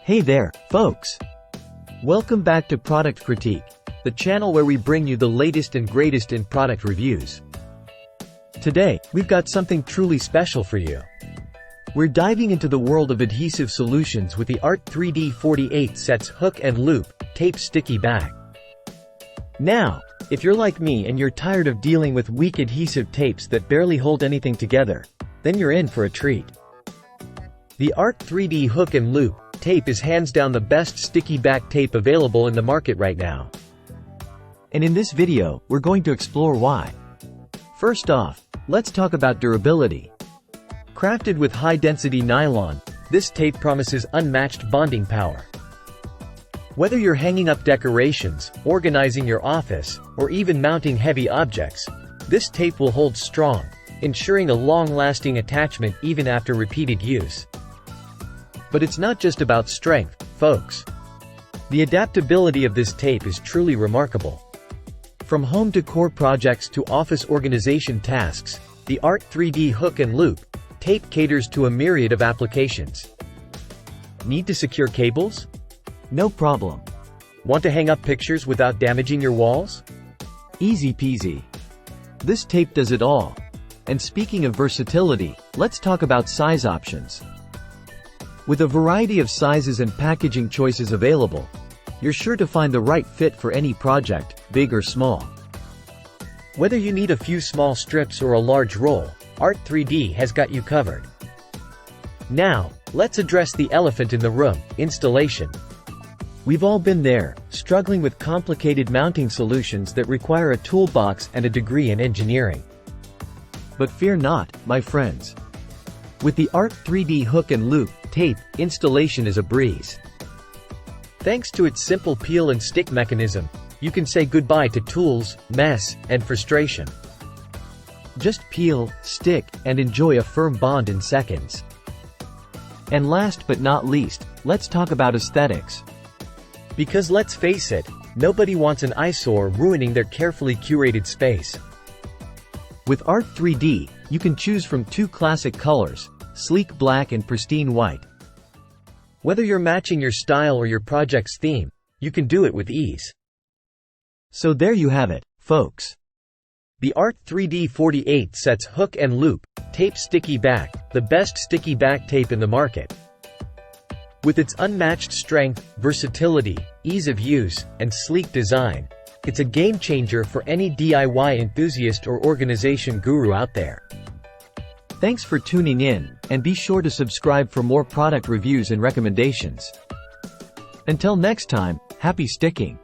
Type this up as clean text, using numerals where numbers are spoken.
Hey there, folks! Welcome back to Product Critique, the channel where we bring you the latest and greatest in product reviews. Today, we've got something truly special for you. We're diving into the world of adhesive solutions with the Art3d 48 sets hook and loop, tape sticky back. Now, if you're like me and you're tired of dealing with weak adhesive tapes that barely hold anything together, then you're in for a treat. The Art3d hook and loop tape is hands down the best sticky back tape available in the market right now. And in this video, we're going to explore why. First off, let's talk about durability. Crafted with high-density nylon, this tape promises unmatched bonding power. Whether you're hanging up decorations, organizing your office, or even mounting heavy objects, this tape will hold strong, ensuring a long-lasting attachment even after repeated use. But it's not just about strength, folks. The adaptability of this tape is truly remarkable. From home decor projects to office organization tasks, the Art3d hook and loop tape caters to a myriad of applications. Need to secure cables? No problem. Want to hang up pictures without damaging your walls? Easy peasy. This tape does it all. And speaking of versatility, let's talk about size options. With a variety of sizes and packaging choices available, you're sure to find the right fit for any project, big or small. Whether you need a few small strips or a large roll, Art3d has got you covered. Now, let's address the elephant in the room, installation. We've all been there, struggling with complicated mounting solutions that require a toolbox and a degree in engineering. But fear not, my friends. With the Art3d hook and loop tape, installation is a breeze. Thanks to its simple peel and stick mechanism, you can say goodbye to tools, mess, and frustration. Just peel, stick, and enjoy a firm bond in seconds. And last but not least, let's talk about aesthetics. Because let's face it, nobody wants an eyesore ruining their carefully curated space. With Art3d, you can choose from two classic colors, sleek black and pristine white. Whether you're matching your style or your project's theme, you can do it with ease. So there you have it, folks. The Art3d 48 sets hook and loop, tape sticky back, the best sticky back tape in the market. With its unmatched strength, versatility, ease of use, and sleek design, it's a game changer for any DIY enthusiast or organization guru out there. Thanks for tuning in, and be sure to subscribe for more product reviews and recommendations. Until next time, happy sticking!